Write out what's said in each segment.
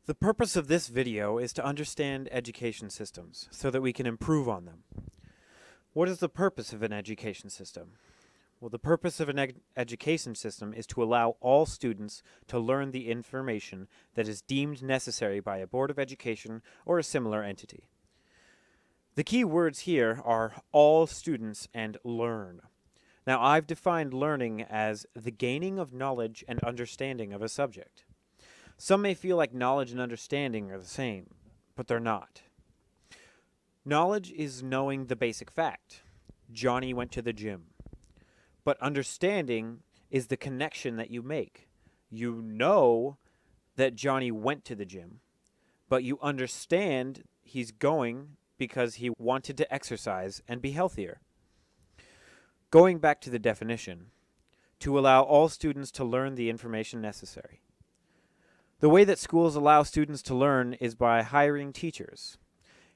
The purpose of this video is to understand education systems so that we can improve on them. What is the purpose of an education system? Well, the purpose of an education system is to allow all students to learn the information that is deemed necessary by a board of education or a similar entity. The key words here are all students and learn. Now, I've defined learning as the gaining of knowledge and understanding of a subject. Some may feel like knowledge and understanding are the same, but they're not. Knowledge is knowing the basic fact. Johnny went to the gym. But understanding is the connection that you make. You know that Johnny went to the gym, but you understand he's going because he wanted to exercise and be healthier. Going back to the definition, to allow all students to learn the information necessary. The way that schools allow students to learn is by hiring teachers.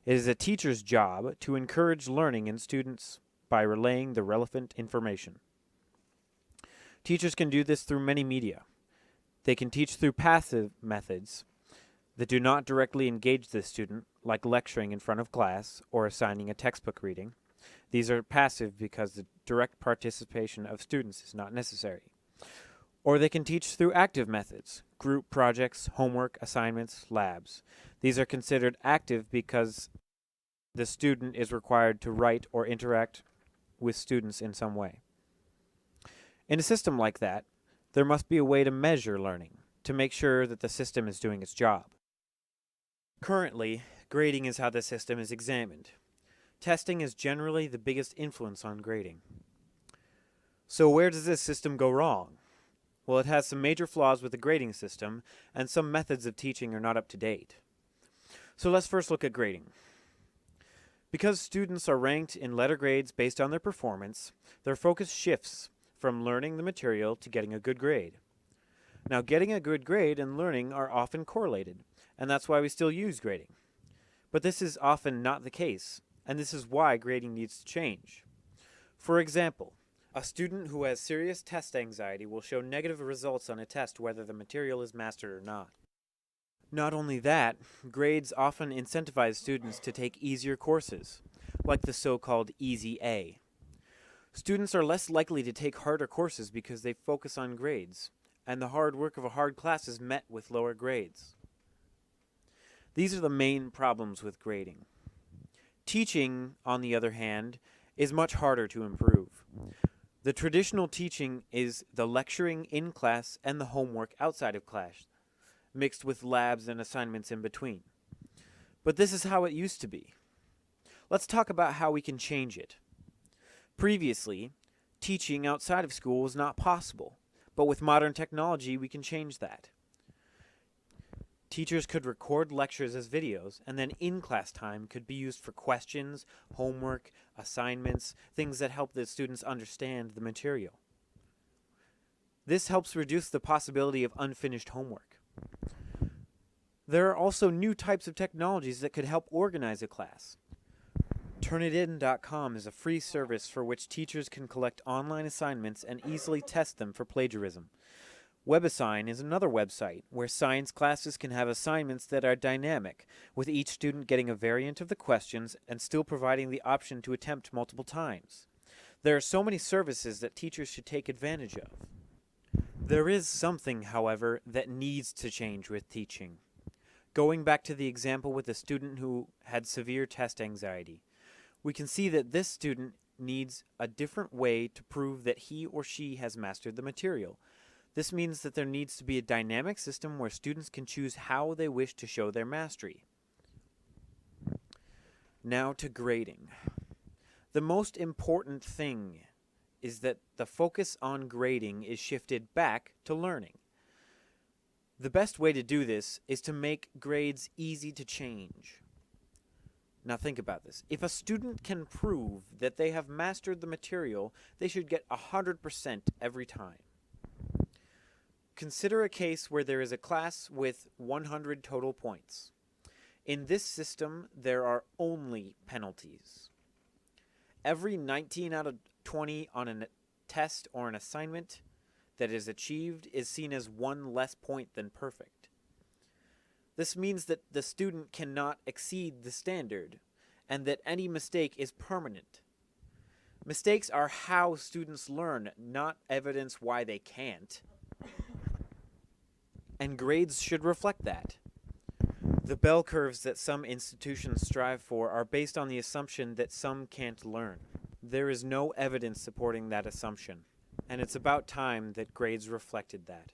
It is a teacher's job to encourage learning in students by relaying the relevant information. Teachers can do this through many media. They can teach through passive methods that do not directly engage the student, like lecturing in front of class or assigning a textbook reading. These are passive because the direct participation of students is not necessary. Or they can teach through active methods, group projects, homework, assignments, labs. These are considered active because the student is required to write or interact with students in some way. In a system like that, there must be a way to measure learning, to make sure that the system is doing its job. Currently, grading is how the system is examined. Testing is generally the biggest influence on grading. So where does this system go wrong? Well, it has some major flaws with the grading system, and some methods of teaching are not up to date. So let's first look at grading. Because students are ranked in letter grades based on their performance, their focus shifts from learning the material to getting a good grade. Now, getting a good grade and learning are often correlated, and that's why we still use grading. But this is often not the case, and this is why grading needs to change. For example, a student who has serious test anxiety will show negative results on a test whether the material is mastered or not. Not only that, grades often incentivize students to take easier courses, like the so-called Easy A. Students are less likely to take harder courses because they focus on grades, and the hard work of a hard class is met with lower grades. These are the main problems with grading. Teaching, on the other hand, is much harder to improve. The traditional teaching is the lecturing in class and the homework outside of class, mixed with labs and assignments in between. But this is how it used to be. Let's talk about how we can change it. Previously, teaching outside of school was not possible, but with modern technology we can change that. Teachers could record lectures as videos, and then in-class time could be used for questions, homework, assignments, things that help the students understand the material. This helps reduce the possibility of unfinished homework. There are also new types of technologies that could help organize a class. Turnitin.com is a free service for which teachers can collect online assignments and easily test them for plagiarism. WebAssign is another website where science classes can have assignments that are dynamic, with each student getting a variant of the questions and still providing the option to attempt multiple times. There are so many services that teachers should take advantage of. There is something, however, that needs to change with teaching. Going back to the example with a student who had severe test anxiety, we can see that this student needs a different way to prove that he or she has mastered the material. This means that there needs to be a dynamic system where students can choose how they wish to show their mastery. Now to grading. The most important thing is that the focus on grading is shifted back to learning. The best way to do this is to make grades easy to change. Now think about this. If a student can prove that they have mastered the material, they should get 100% every time. Consider a case where there is a class with 100 total points. In this system, there are only penalties. Every 19 out of 20 on a test or an assignment that is achieved is seen as one less point than perfect. This means that the student cannot exceed the standard, and that any mistake is permanent. Mistakes are how students learn, not evidence why they can't. And grades should reflect that. The bell curves that some institutions strive for are based on the assumption that some can't learn. There is no evidence supporting that assumption, and it's about time that grades reflected that.